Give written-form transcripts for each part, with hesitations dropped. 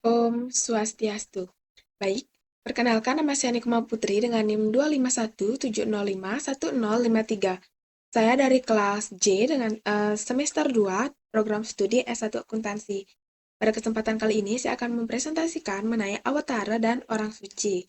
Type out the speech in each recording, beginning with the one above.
Om Swastiastu. Baik, perkenalkan nama saya Nikma Putri dengan NIM 25170511053. Saya dari kelas J dengan semester 2 program studi S1 Akuntansi. Pada kesempatan kali ini saya akan mempresentasikan mengenai Awatara dan Orang Suci.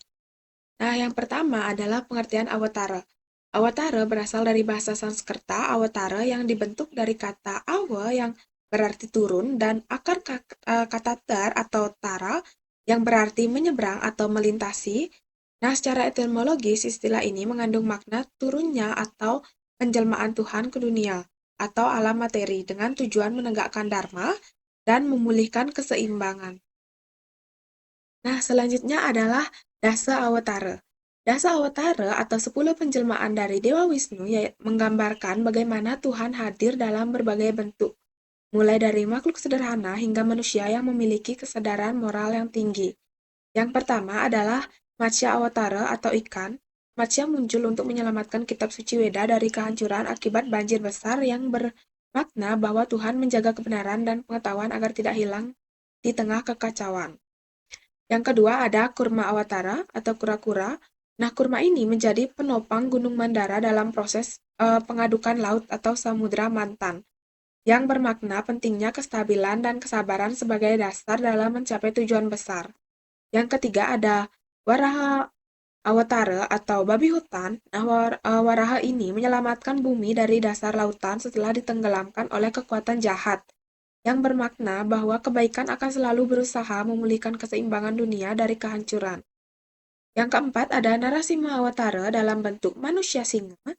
Nah, yang pertama adalah pengertian Awatara. Awatara berasal dari bahasa Sanskerta Awatara yang dibentuk dari kata awa yang berarti turun dan akar kata tar atau tara yang berarti menyeberang atau melintasi. Nah, secara etimologis istilah ini mengandung makna turunnya atau penjelmaan Tuhan ke dunia atau alam materi dengan tujuan menegakkan dharma dan memulihkan keseimbangan. Nah, selanjutnya adalah Dasa Awatara. Dasa Awatara atau 10 penjelmaan dari Dewa Wisnu menggambarkan bagaimana Tuhan hadir dalam berbagai bentuk, mulai dari makhluk sederhana hingga manusia yang memiliki kesadaran moral yang tinggi. Yang pertama adalah Matsya Awatara atau ikan. Matsya muncul untuk menyelamatkan kitab suci Weda dari kehancuran akibat banjir besar yang bermakna bahwa Tuhan menjaga kebenaran dan pengetahuan agar tidak hilang di tengah kekacauan. Yang kedua ada kurma awatara atau kura-kura. Nah, kurma ini menjadi penopang Gunung Mandara dalam proses pengadukan laut atau samudra mantan, yang bermakna pentingnya kestabilan dan kesabaran sebagai dasar dalam mencapai tujuan besar. Yang ketiga ada Waraha Awatara atau babi hutan. Nah, Waraha ini menyelamatkan bumi dari dasar lautan setelah ditenggelamkan oleh kekuatan jahat yang bermakna bahwa kebaikan akan selalu berusaha memulihkan keseimbangan dunia dari kehancuran. Yang keempat ada Narasima Awatara dalam bentuk manusia singa.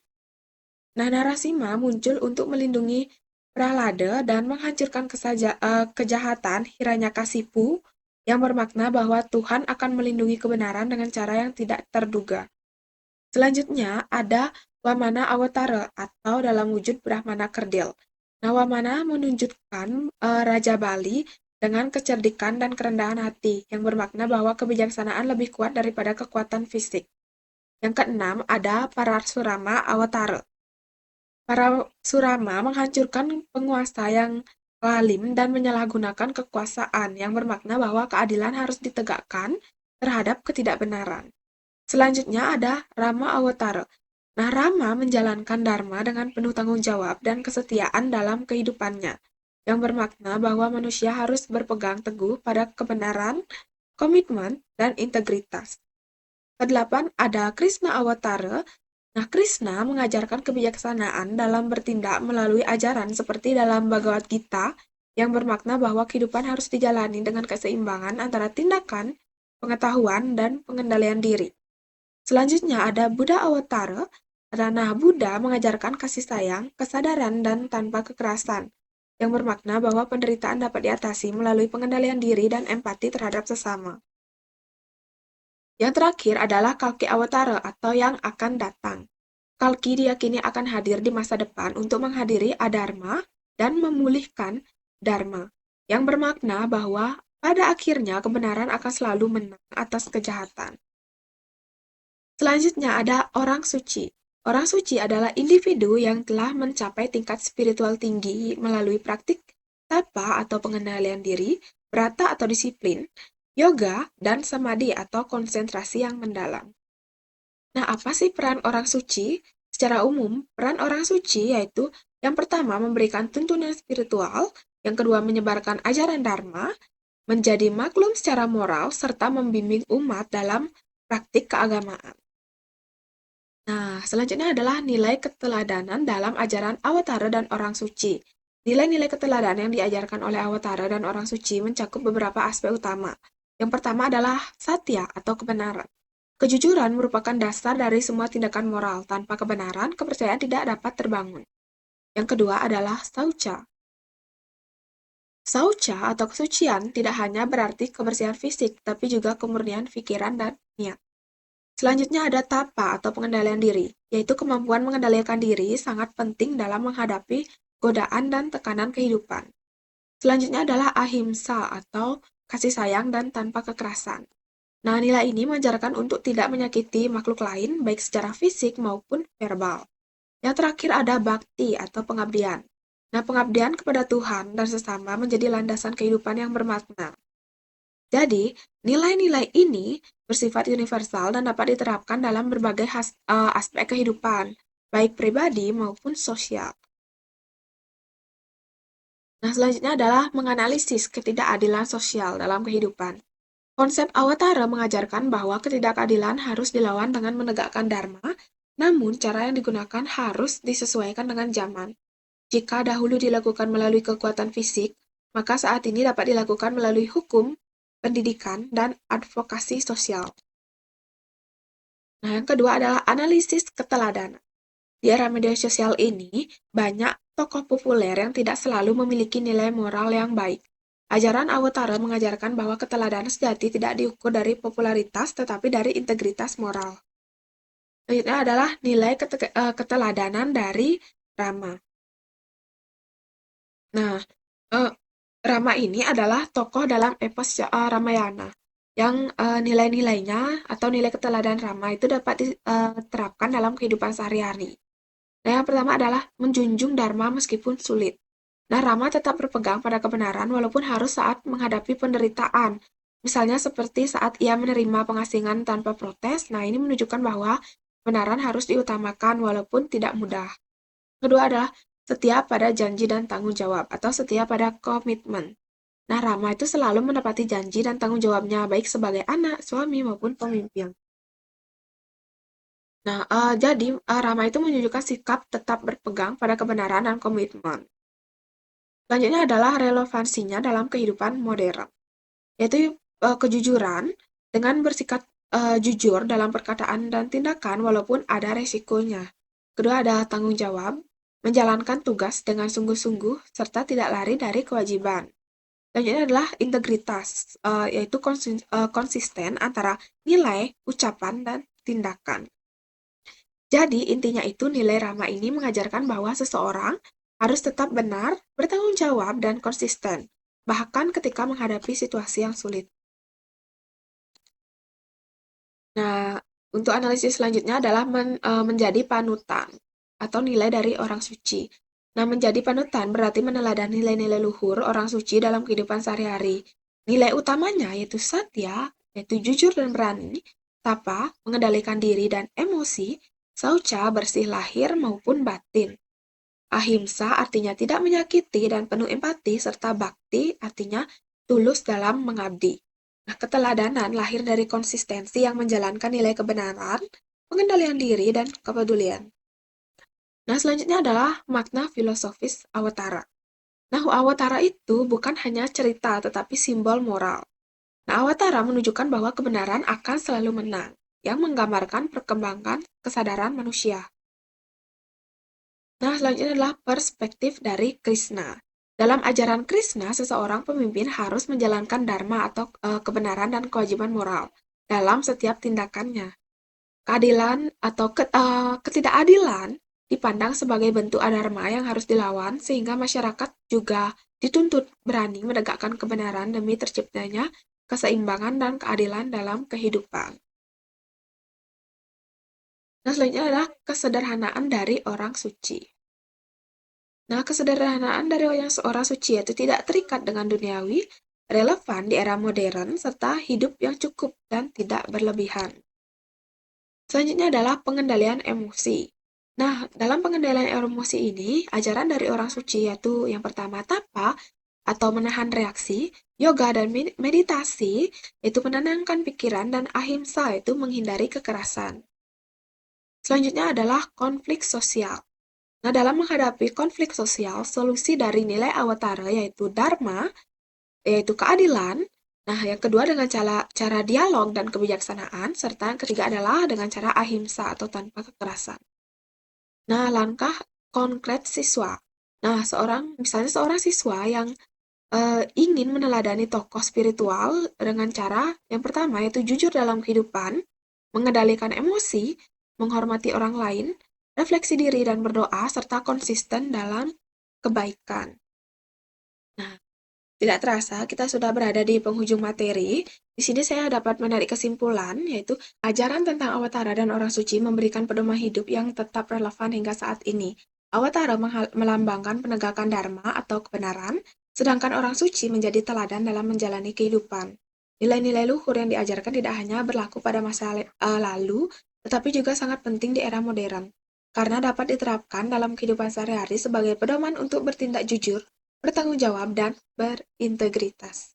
Nah, Narasima muncul untuk melindungi Prahlada dan menghancurkan kejahatan Hiranyakasipu yang bermakna bahwa Tuhan akan melindungi kebenaran dengan cara yang tidak terduga. Selanjutnya ada Wamana Awatara atau dalam wujud Brahmana Kerdil. Nah, Wamana menunjukkan Raja Bali dengan kecerdikan dan kerendahan hati yang bermakna bahwa kebijaksanaan lebih kuat daripada kekuatan fisik. Yang keenam ada Parasurama Awatara. Parasurama menghancurkan penguasa yang lalim dan menyalahgunakan kekuasaan yang bermakna bahwa keadilan harus ditegakkan terhadap ketidakbenaran. Selanjutnya ada Rama Awatara. Nah, Rama menjalankan Dharma dengan penuh tanggung jawab dan kesetiaan dalam kehidupannya, yang bermakna bahwa manusia harus berpegang teguh pada kebenaran, komitmen, dan integritas. Kedelapan ada Krishna Awatara. Nah, Krishna mengajarkan kebijaksanaan dalam bertindak melalui ajaran seperti dalam Bhagavad Gita, yang bermakna bahwa kehidupan harus dijalani dengan keseimbangan antara tindakan, pengetahuan, dan pengendalian diri. Selanjutnya ada Buddha Awatara. Nah, Buddha mengajarkan kasih sayang, kesadaran, dan tanpa kekerasan, yang bermakna bahwa penderitaan dapat diatasi melalui pengendalian diri dan empati terhadap sesama. Yang terakhir adalah Kalki Awatara atau yang akan datang. Kalki diyakini akan hadir di masa depan untuk menghadiri Adharma dan memulihkan Dharma, yang bermakna bahwa pada akhirnya kebenaran akan selalu menang atas kejahatan. Selanjutnya ada orang suci. Orang suci adalah individu yang telah mencapai tingkat spiritual tinggi melalui praktik tapa atau pengendalian diri, brata atau disiplin, yoga, dan samadhi atau konsentrasi yang mendalam. Nah, apa sih peran orang suci? Secara umum, peran orang suci yaitu yang pertama memberikan tuntunan spiritual, yang kedua menyebarkan ajaran dharma, menjadi maklum secara moral, serta membimbing umat dalam praktik keagamaan. Nah, selanjutnya adalah nilai keteladanan dalam ajaran Awatara dan orang suci. Nilai-nilai keteladanan yang diajarkan oleh Awatara dan orang suci mencakup beberapa aspek utama. Yang pertama adalah satya atau kebenaran. Kejujuran merupakan dasar dari semua tindakan moral. Tanpa kebenaran, kepercayaan tidak dapat terbangun. Yang kedua adalah saucha. Saucha atau kesucian tidak hanya berarti kebersihan fisik, tapi juga kemurnian pikiran dan niat. Selanjutnya ada tapa atau pengendalian diri, yaitu kemampuan mengendalikan diri sangat penting dalam menghadapi godaan dan tekanan kehidupan. Selanjutnya adalah ahimsa atau kasih sayang dan tanpa kekerasan. Nah, nilai ini mengajarkan untuk tidak menyakiti makhluk lain, baik secara fisik maupun verbal. Yang terakhir ada bakti atau pengabdian. Nah, pengabdian kepada Tuhan dan sesama menjadi landasan kehidupan yang bermakna. Jadi, nilai-nilai ini bersifat universal dan dapat diterapkan dalam berbagai aspek kehidupan, baik pribadi maupun sosial. Nah, selanjutnya adalah menganalisis ketidakadilan sosial dalam kehidupan. Konsep Awatara mengajarkan bahwa ketidakadilan harus dilawan dengan menegakkan dharma, namun cara yang digunakan harus disesuaikan dengan zaman. Jika dahulu dilakukan melalui kekuatan fisik, maka saat ini dapat dilakukan melalui hukum, pendidikan, dan advokasi sosial. Nah, yang kedua adalah analisis keteladanan. Di era media sosial ini, banyak tokoh populer yang tidak selalu memiliki nilai moral yang baik. Ajaran Awatara mengajarkan bahwa keteladanan sejati tidak diukur dari popularitas, tetapi dari integritas moral. Selanjutnya adalah nilai keteladanan dari Rama. Nah, eh, Rama ini adalah tokoh dalam epos Ramayana yang nilai-nilainya atau nilai keteladanan Rama itu dapat diterapkan dalam kehidupan sehari-hari. Nah, yang pertama adalah menjunjung dharma meskipun sulit. Nah, Rama tetap berpegang pada kebenaran walaupun harus saat menghadapi penderitaan. Misalnya seperti saat ia menerima pengasingan tanpa protes. Nah, ini menunjukkan bahwa kebenaran harus diutamakan walaupun tidak mudah. Kedua adalah setia pada janji dan tanggung jawab atau setia pada komitmen. Nah, Rama itu selalu menepati janji dan tanggung jawabnya baik sebagai anak, suami maupun pemimpin. Nah, jadi Rama itu menunjukkan sikap tetap berpegang pada kebenaran dan komitmen. Selanjutnya adalah relevansinya dalam kehidupan modern, yaitu kejujuran dengan bersikap jujur dalam perkataan dan tindakan walaupun ada resikonya. Kedua ada tanggung jawab, menjalankan tugas dengan sungguh-sungguh serta tidak lari dari kewajiban. Selanjutnya adalah integritas, yaitu konsisten antara nilai, ucapan, dan tindakan. Jadi, intinya itu nilai Rama ini mengajarkan bahwa seseorang harus tetap benar, bertanggung jawab, dan konsisten, bahkan ketika menghadapi situasi yang sulit. Nah, untuk analisis selanjutnya adalah menjadi panutan atau nilai dari orang suci. Nah, menjadi panutan berarti meneladani nilai-nilai luhur orang suci dalam kehidupan sehari-hari. Nilai utamanya yaitu satya, yaitu jujur dan berani, tapa, mengendalikan diri dan emosi, sauca, bersih lahir maupun batin. Ahimsa artinya tidak menyakiti dan penuh empati, serta bakti artinya tulus dalam mengabdi. Nah, keteladanan lahir dari konsistensi yang menjalankan nilai kebenaran, pengendalian diri, dan kepedulian. Nah, selanjutnya adalah makna filosofis Awatara. Nah, Awatara itu bukan hanya cerita, tetapi simbol moral. Nah, Awatara menunjukkan bahwa kebenaran akan selalu menang, yang menggambarkan perkembangan kesadaran manusia. Nah, selanjutnya adalah perspektif dari Krishna. Dalam ajaran Krishna, seseorang pemimpin harus menjalankan dharma atau kebenaran dan kewajiban moral dalam setiap tindakannya. Keadilan atau ketidakadilan dipandang sebagai bentuk adharma yang harus dilawan sehingga masyarakat juga dituntut berani menegakkan kebenaran demi terciptanya keseimbangan dan keadilan dalam kehidupan. Nah, selanjutnya adalah kesederhanaan dari orang suci. Nah, kesederhanaan dari seorang suci itu tidak terikat dengan duniawi, relevan di era modern, serta hidup yang cukup dan tidak berlebihan. Selanjutnya adalah pengendalian emosi. Nah, dalam pengendalian emosi ini, ajaran dari orang suci yaitu yang pertama tapa atau menahan reaksi, yoga dan meditasi itu menenangkan pikiran, dan ahimsa itu menghindari kekerasan. Selanjutnya adalah konflik sosial. Nah, dalam menghadapi konflik sosial, solusi dari nilai Awatara yaitu Dharma, yaitu keadilan. Nah, yang kedua dengan cara dialog dan kebijaksanaan, serta yang ketiga adalah dengan cara ahimsa atau tanpa kekerasan. Nah, langkah konkret siswa. Nah, misalnya seorang siswa yang ingin meneladani tokoh spiritual dengan cara yang pertama yaitu jujur dalam kehidupan, mengendalikan emosi, menghormati orang lain, refleksi diri dan berdoa, serta konsisten dalam kebaikan. Nah, tidak terasa kita sudah berada di penghujung materi. Di sini saya dapat menarik kesimpulan, yaitu ajaran tentang Awatara dan orang suci memberikan pedoman hidup yang tetap relevan hingga saat ini. Awatara melambangkan penegakan dharma atau kebenaran, sedangkan orang suci menjadi teladan dalam menjalani kehidupan. Nilai-nilai luhur yang diajarkan tidak hanya berlaku pada masa lalu, tetapi juga sangat penting di era modern, karena dapat diterapkan dalam kehidupan sehari-hari sebagai pedoman untuk bertindak jujur, bertanggung jawab, dan berintegritas.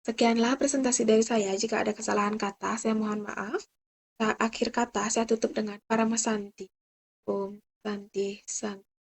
Sekianlah presentasi dari saya. Jika ada kesalahan kata, saya mohon maaf. Akhir kata saya tutup dengan Paramasanti. Om Santi Santi.